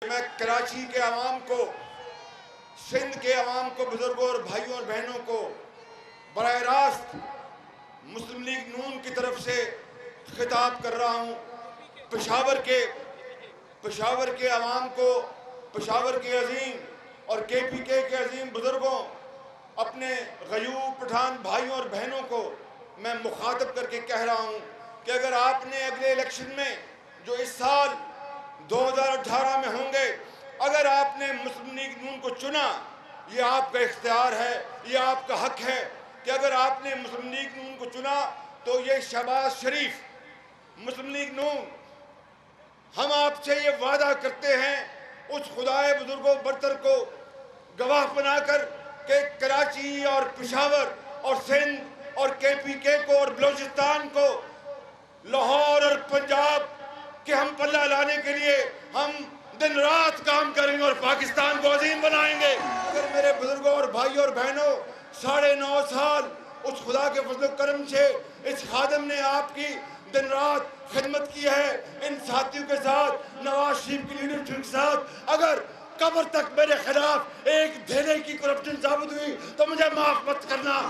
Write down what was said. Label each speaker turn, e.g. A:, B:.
A: میں کراچی کے عوام کو، سندھ کے عوام کو، بزرگوں اور بھائیوں اور بہنوں کو براہ راست مسلم لیگ نون کی طرف سے خطاب کر رہا ہوں۔ پشاور کے عوام کو، پشاور کے عظیم اور کے پی کے عظیم بزرگوں، اپنے غیور پٹھان بھائیوں اور بہنوں کو میں مخاطب کر کے کہہ رہا ہوں کہ اگر آپ نے اگلے الیکشن میں جو اس سال 2018 میں ہوں گے، اگر آپ نے مسلم لیگ نون کو چنا، یہ آپ کا اختیار ہے، یہ آپ کا حق ہے کہ اگر آپ نے مسلم لیگ نون کو چنا تو یہ شہباز شریف، مسلم لیگ نون، ہم آپ سے یہ وعدہ کرتے ہیں اس خدائے بزرگ و برتر کو گواہ بنا کر کہ کراچی اور پشاور اور سندھ اور کے پی کے کو اور بلوچستان کو، لاہور اور پنجاب کہ ہم پلہ لانے کے لیے ہم دن رات کام کریں گے اور پاکستان کو عظیم بنائیں گے۔ اگر میرے بزرگوں اور بھائیوں اور بہنوں 9.5 سال اس خدا کے فضل و کرم سے اس خادم نے آپ کی دن رات خدمت کی ہے، ان ساتھیوں کے ساتھ، نواز شریف کی لیڈرشپ کے ساتھ، اگر قبر تک میرے خلاف ایک دھیرے کی کرپشن ثابت ہوئی تو مجھے معاف مت کرنا،